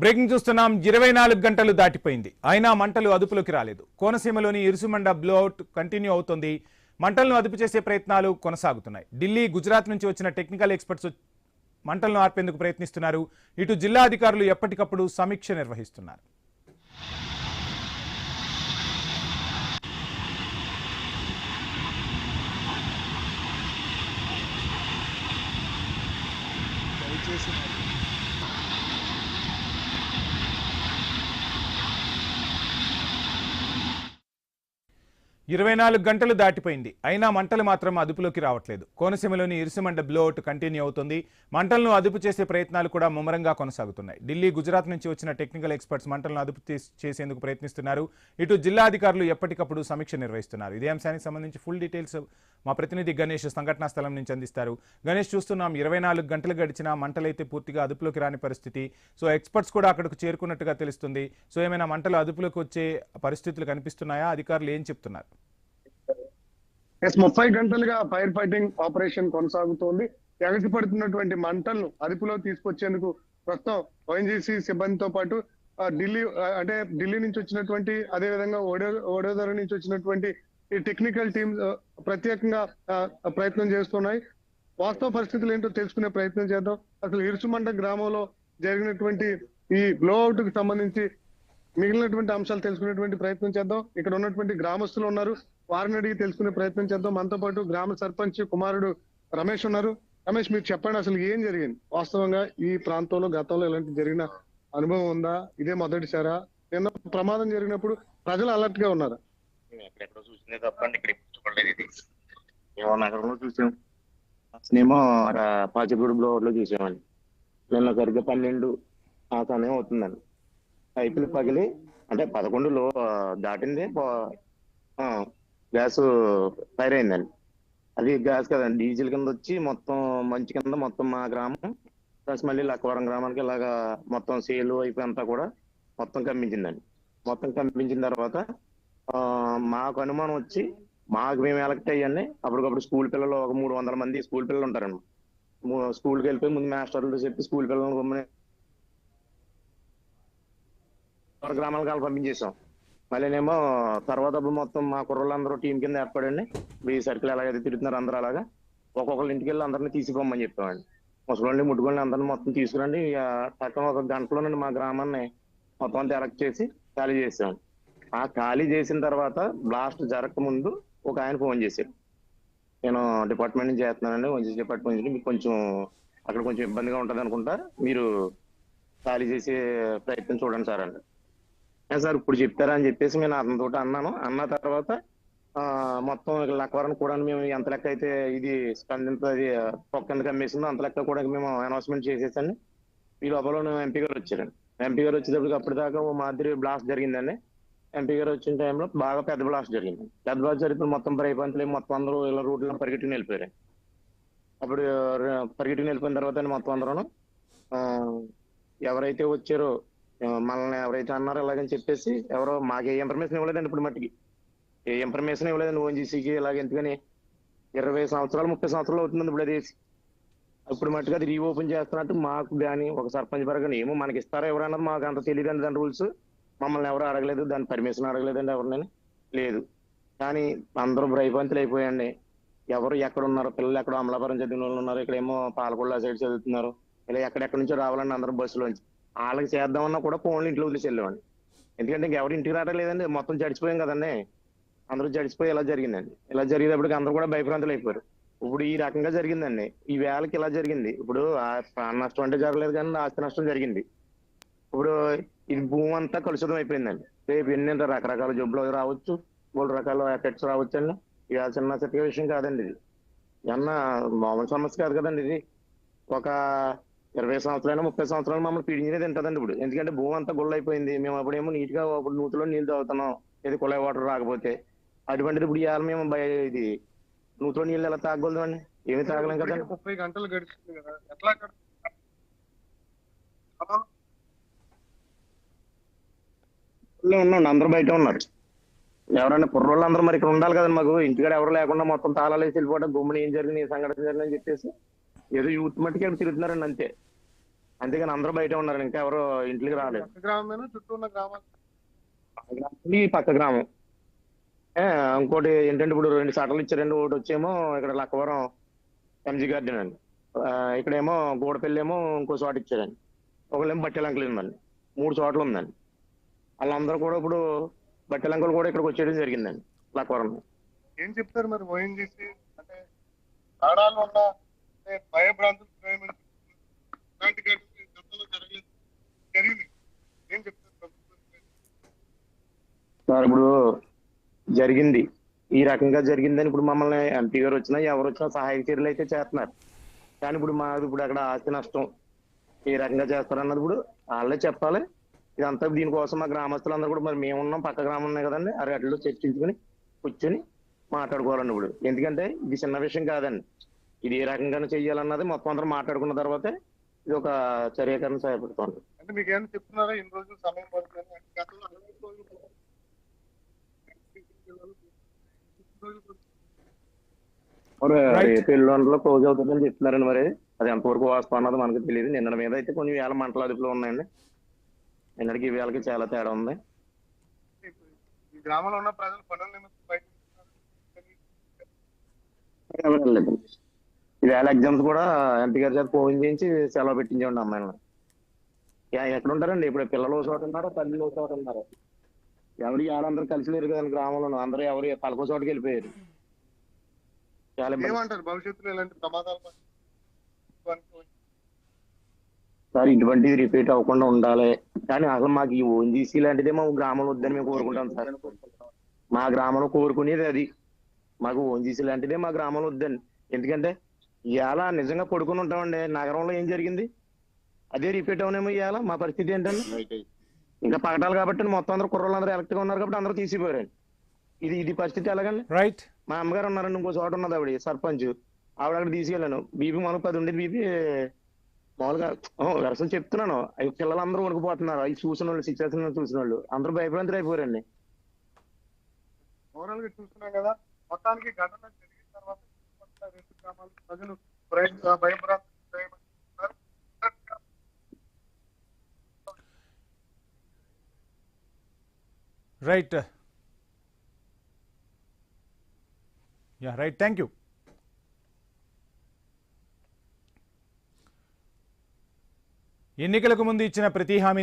Breaking చూస్తున్నాం. 24 గంటలు దాటిపోయింది, అయినా మంటలు అదుపులోకి రాలేదు. కోనసీమలోని ఇరుసుమండ బ్లోఅవుట్ కంటిన్యూ అవుతోంది. మంటలను అదుపు చేసే ప్రయత్నాలు కొనసాగుతున్నాయి. ఢిల్లీ, గుజరాత్ నుంచి వచ్చిన టెక్నికల్ ఎక్స్పర్ట్స్ మంటలను ఆర్పేందుకు ప్రయత్నిస్తున్నారు. ఇటు జిల్లా అధికారులు ఎప్పటికప్పుడు సమీక్ష నిర్వహిస్తున్నారు. దయచేసి 24 గంటలు దాటిపోయింది, అయినా మంటలు మాత్రం అదుపులోకి రావట్లేదు. కోనసీమలోని ఇరుసుమండ బ్లోఅవుట్ కంటిన్యూ అవుతుంది. మంటలను అదుపు చేసే ప్రయత్నాలు కూడా ముమ్మరంగా కొనసాగుతున్నాయి. ఢిల్లీ, గుజరాత్ నుంచి వచ్చిన టెక్నికల్ ఎక్స్పర్ట్స్ మంటలను అదుపు చేసేందుకు ప్రయత్నిస్తున్నారు. ఇటు జిల్లా అధికారులు ఎప్పటికప్పుడు సమీక్ష నిర్వహిస్తున్నారు. ఇదే అంశానికి సంబంధించి ఫుల్ డీటెయిల్స్ మా ప్రతినిధి గణేష్ సంఘటనా స్థలం నుంచి అందిస్తారు. గణేష్, చూస్తున్నాం 24 గంటలు గడిచినా మంటలైతే పూర్తిగా అదుపులోకి రాని పరిస్థితి. సో ఎక్స్పర్ట్స్ కూడా అక్కడికి చేరుకున్నట్టుగా తెలుస్తుంది. సో ఏమైనా మంటలు అదుపులోకి వచ్చే పరిస్థితులు కనిపిస్తున్నాయా? అధికారులు ఏం చెప్తున్నారు? 30 గంటలుగా ఫైర్ ఫైటింగ్ ఆపరేషన్ కొనసాగుతోంది. ఎగసిపడుతున్నటువంటి మంటలను అదుపులో తీసుకొచ్చేందుకు ప్రస్తుతం ఓఎన్జీసీ సిబ్బందితో పాటు ఢిల్లీ నుంచి వచ్చినటువంటి, అదే విధంగా వడోదర నుంచి వచ్చినటువంటి ఈ టెక్నికల్ టీమ్ ప్రత్యేకంగా ప్రయత్నం చేస్తున్నాయి. వాస్తవ పరిస్థితులు ఏంటో తెలుసుకునే ప్రయత్నం చేద్దాం. అసలు ఇరుసుమండ గ్రామంలో జరిగినటువంటి ఈ బ్లోఅవుట్ కు సంబంధించి మిగిలినటువంటి అంశాలు తెలుసుకునేటువంటి ప్రయత్నం చేద్దాం. ఇక్కడ ఉన్నటువంటి గ్రామస్తులు ఉన్నారు, వారిని అడిగి తెలుసుకునే ప్రయత్నం చేద్దాం. మనతో పాటు గ్రామ సర్పంచ్ కుమారుడు రమేష్ ఉన్నారు. రమేష్, మీరు చెప్పండి, అసలు ఏం జరిగింది వాస్తవంగా ఈ ప్రాంతంలో? గతంలో ఇలాంటి జరిగిన అనుభవం ఉందా? ఇదే మొదటిసారా? నిన్న ప్రమాదం జరిగినప్పుడు ప్రజలు అలర్ట్ గా ఉన్నారా? ఎక్కడెక్కడో చూసిందే తప్పండి, ఇక్కడ చూడలేదు. ఇది ఏమో నగరంలో చూసాం, అసలేమో పాచిపూడి బ్లోవర్లో చూసామండి. నిన్న సరిగ్గా 12 ఆ సమయం అవుతుందండి. పైపులు పగిలి, అంటే 11 దాటింది, గ్యాస్ ఫైర్ అయిందండి. అది గ్యాస్ కదండి, డీజిల్ కింద వచ్చి మొత్తం మంచి కింద మొత్తం మా గ్రామం ప్లస్ మళ్ళీ లక్కవరం గ్రామానికి ఇలాగా మొత్తం సేలు అయిపోయి అంతా కూడా మొత్తం కంపించిందండి. మొత్తం కంపించిన తర్వాత మాకు అనుమానం వచ్చి మేము ఎలక్ట్ అయ్యండి. అప్పటికప్పుడు స్కూల్ పిల్లలు ఒక 300 మంది స్కూల్ పిల్లలు ఉంటారండి. స్కూల్కి వెళ్ళిపోయి ముందు మాస్టర్లు చెప్పి స్కూల్ పిల్లలు గ్రామాలకు వాళ్ళు పంపించేసాం. మళ్ళీనేమో తర్వాత మొత్తం మా కుర్రోళ్ళందరూ టీం కింద ఏర్పడండి, ఈ సర్కిల్ ఎలాగైతే తిరుగుతున్నారు అందరూ అలాగా ఒక్కొక్కరు ఇంటికి వెళ్ళి అందరినీ తీసిపోమని చెప్పామండి. ముసలి ముట్టుకొని అందరినీ మొత్తం తీసుకురండి. పక్కన 1 గంటలోనండి మా గ్రామాన్ని మొత్తం అంతా ఎలక్ట్ చేసి ఖాళీ చేసాం. ఆ ఖాళీ చేసిన తర్వాత బ్లాస్ట్ జరగక ముందు ఒక ఆయన ఫోన్ చేశారు, నేను డిపార్ట్మెంట్ నుంచి చేస్తున్నానండి, ఓఎన్జీసీ డిపార్ట్మెంట్ నుంచి, మీకు కొంచెం అక్కడ కొంచెం ఇబ్బందిగా ఉంటుంది అనుకుంటా, మీరు ఖాళీ చేసే ప్రయత్నం చూడండి సార్ అండి. సార్ ఇప్పుడు చెప్తారా అని చెప్పేసి నేను అతనితో అన్నాను. అన్న తర్వాత మొత్తం లక్కవరం కూడా మేము ఎంత లెక్క అయితే ఇది స్పందించి పొక్క కింద కమ్మేసిందో అంత లెక్క కూడా మేము అనౌన్స్మెంట్ చేసేసండి. ఈ లోపల ఎంపీ గారు వచ్చారండి. ఎంపీ గారు వచ్చేటప్పటికి అప్పటిదాకా ఓ మాదిరి బ్లాస్ట్ జరిగిందండి. ఎంపీ గారు వచ్చిన టైంలో బాగా పెద్ద బ్లాస్ట్ జరిగింది. పెద్ద బ్లాస్ట్ జరిగితే మొత్తం రైపంతులు మొత్తం అందరూ ఇలా రోడ్లో పరిగెట్టుకుని వెళ్ళిపోయారు. అప్పుడు పరిగెట్టుకుని వెళ్ళిపోయిన తర్వాత మొత్తం అందరూ ఎవరైతే వచ్చారో మనల్ని ఎవరైతే అన్నారో ఇలాగని చెప్పేసి ఎవరో మాకు ఏ ఇన్ఫర్మేషన్ ఇవ్వలేదండి. ఇప్పుడు మట్టికి ఏ ఇన్ఫర్మేషన్ ఇవ్వలేదండి ఓఎన్జీసీకి. ఇలాగ ఎందుకని 20 సంవత్సరాలు 30 సంవత్సరాలు అవుతుంది ఇప్పుడు అది. ఇప్పుడు మట్టుకు అది రీఓపెన్ చేస్తున్నట్టు మాకు కానీ ఒక సర్పంచ్ పరంగా ఏమో మనకి ఇస్తారో ఎవరన్నది మాకు అంత తెలియదండి. దాని రూల్స్ మమ్మల్ని ఎవరు అడగలేదు, దాని పర్మిషన్ అడగలేదండి ఎవరినైనా లేదు. కానీ అందరూ భయపంతులు అయిపోయండి. ఎవరు ఎక్కడ ఉన్నారు, పిల్లలు ఎక్కడో అమలాపురం చదివిన వాళ్ళు ఉన్నారు, ఇక్కడేమో పాలకొల్లు సైడ్ చదువుతున్నారు, ఇలా ఎక్కడెక్కడి నుంచో రావాలండి అందరూ బస్సులోంచి. వాళ్ళకి చేద్దామన్నా కూడా ఫోన్లు ఇంట్లో వదిలేసి వెళ్ళేవాడిని. ఎందుకంటే ఇంకెవరు ఇంటికి రావడం లేదండి, మొత్తం జడిచిపోయాం కదండి. అందరూ జడిచిపోయి ఇలా జరిగిందండి. ఇలా జరిగేటప్పటికి అందరూ కూడా భయభ్రాంతులు అయిపోయారు. ఇప్పుడు ఈ రకంగా జరిగిందండి. ఈ వేళకి ఇలా జరిగింది. ఇప్పుడు ప్రాణ నష్టం అంటే జరగలేదు కానీ ఆస్తి నష్టం జరిగింది. ఇప్పుడు ఇది భూమి అంతా కలుషితం అయిపోయిందండి. రేపు ఎన్ని రకరకాల జబ్బులు రావచ్చు, 3 రకాల ఎఫెక్ట్స్ రావచ్చు అండి. ఇక చిన్న చిన్న విషయం కాదండి, ఇది ఏమన్నా మామూలు సమస్య కాదు కదండి. ఇది ఒక 20 సంవత్సరాలు 30 సంవత్సరాలు మమ్మల్ని పీడించినది ఉంటుందండి. ఇప్పుడు ఎందుకంటే భూమి అంతా గుళ్ళు అయిపోయింది. మేము అప్పుడేమో నీట్ గా ఇప్పుడు నూతిలో నీళ్ళు తాగుతున్నాం, ఇది కుళాయి వాటర్ రాకపోతే. అటువంటిది ఇప్పుడు ఇవాళ మేము ఇది నూతిలో నీళ్ళు ఎలా తాగకూడదు అండి, ఏమి తాగలేం కదండి. 30 గంటలు గడిచింది కదా, ఎట్లా ఉన్నాం, అందరూ బయట ఉన్నారు. ఎవరైనా కుర్రోళ్ళు అందరూ మరి ఇక్కడ ఉండాలి కదండి. మాకు ఇంటికాడ ఎవరు లేకుండా మొత్తం తాళాలు వేసి వెళ్ళిపోవడం, గుమ్మని ఏం జరిగింది, ఏ సంఘటన జరిగిందని చెప్పేసి ఏదో యూత్ మట్టికి తిరుగుతున్నారండి అంతే. అంతేగాని అందరూ బయట ఉన్నారు, ఇంకా ఎవరు ఇంట్లోకి రాలేదు. పక్క గ్రామమేనా చుట్టూ ఉన్న గ్రామాలు? ఈ పక్క గ్రామం. ఏ, ఇంకోటి ఏంటంటే ఇప్పుడు 2 సటలు ఇచ్చారండి. ఒకటి వచ్చేమో ఇక్కడ లక్కవరం ఎంజీ గార్డెన్ అండి, ఇక్కడేమో గోడపల్లి ఏమో ఇంకో చోట ఇచ్చారండి, ఒకళ్ళేమో బట్టెలంకలు ఉందండి. 3 చోట్ల ఉందండి. వాళ్ళందరూ కూడా ఇప్పుడు బట్టెలంకలు కూడా ఇక్కడికి వచ్చేయడం జరిగిందండి లక్కవరం. ఏం చెప్తారు మరి ఓఎన్జీసీ అంటే ప్రాణాలు ఉన్న అంటే భయభ్రాంతులు ఇలాంటి ఘటనలు గతంలో జరిగింది ఏం చెప్తారు ప్రభుత్వం? సార్ ఇప్పుడు జరిగింది, ఈ రకంగా జరిగిందని ఇప్పుడు మమ్మల్ని ఎంపీ గారు వచ్చినా ఎవరు వచ్చినా సహాయక చర్యలు అయితే చేస్తున్నారు. కానీ ఇప్పుడు మాది ఇప్పుడు అక్కడ ఆస్తి నష్టం ఏ రకంగా చేస్తారన్నది ఇప్పుడు వాళ్ళే చెప్పాలి. ఇదంతా దీనికోసం మా గ్రామస్తులందరూ కూడా మరి మేమున్నాం, పక్క గ్రామం ఉన్నాయి కదండి, అరగట్లో చర్చించుకుని కూర్చొని మాట్లాడుకోవాలండి. ఇప్పుడు ఎందుకంటే ఇది చిన్న విషయం కాదండి, ఇది ఏ రకంగా చెయ్యాలన్నది మొత్తం అందరూ మాట్లాడుకున్న తర్వాతే ఇది ఒక చర్యకరణ చేపడుతుంది. అంటే మీకు ఏమైనా చెప్తున్నారా ఇన్ని రోజులు సమయం పడుతుంది? గతంలో 60 రోజులు రేపు ఎల్లుండిలో క్లోజ్ అవుతుందని చెప్తున్నారండి. మరి అది ఎంతవరకు వాస్తవం అన్నది మనకు తెలియదు. నిన్న మీద అయితే కొన్ని వేల మంటల అదుపులో ఉన్నాయండి, నిన్నటికి ఈ వేళకి చాలా తేడా ఉంది. ఈ గ్రామంలో ఉన్న ప్రజలు పనుల నిమిత్తం బయట ఎవరు వెళ్ళలేదు. ఈ వేళ ఎగ్జామ్స్ కూడా ఎంపీ గారి చేత ఫోన్ చేయించి సెలవు పెట్టించండి అమ్మాయిలను. ఎక్కడ ఉంటారండి ఇప్పుడు? పిల్లలు ఒక చోట ఉన్నారు, తల్లిలు ఒక చోట ఉన్నారు. ఎవరు వాళ్ళందరూ కలిసి లేరు కదండి గ్రామంలో, అందరూ ఎవరు పలకో చోటకి వెళ్ళిపోయారు. చాలా ఇబ్బంది. ఏమంటారు భవిష్యత్తులో ఇలాంటి ప్రమాదాలు సార్ ఇటువంటివి రిపీట్ అవ్వకుండా ఉండాలి. కానీ అసలు మాకు ఈ ఓఎన్జీసీ లాంటిదే మా గ్రామంలో వద్దని మేము కోరుకుంటాం సార్. మా గ్రామంలో కోరుకునేది అది, మాకు ఓఎన్జీసీ లాంటిదే మా గ్రామంలో వద్దని. ఎందుకంటే ఇవాళ నిజంగా పడుకుని ఉంటామండి, నగరంలో ఏం జరిగింది అదే రిపీట్ అవునేమో. ఇవాళ మా పరిస్థితి ఏంటండి, ఇంకా పగటాలు కాబట్టి మొత్తం అందరూ కుర్రోళ్ళు అందరూ ఎలక్ట్గా ఉన్నారు కాబట్టి అందరూ తీసిపోయారండి. ఇది పరిస్థితి ఎలాగండి? రైట్. మా అమ్మగారు ఉన్నారండి, ఇంకో చోట ఉన్నది ఆవిడ సర్పంచ్, ఆవిడ అక్కడ తీసుకెళ్ళాను. బీపీ మనకు 10 ఉండేది బీపీ. మామూలుగా వరుసలు చెప్తున్నాను, అవి పిల్లలందరూ వణికిపోతున్నారు. అవి చూసిన వాళ్ళు, సిచ్యువేషన్ చూసిన వాళ్ళు అందరూ భయభ్రాంతులు అయిపోయారండి. ఓవరాల్ గా చూస్తున్నాం కదా, మొత్తానికి ఘటన జరిగిన తర్వాత రెండు గ్రామాల ప్రజలు భయభ్రాంతులు right. Yeah right, thank you. ఎన్నికలకు ముందు ఇచ్చిన ప్రతి హామీ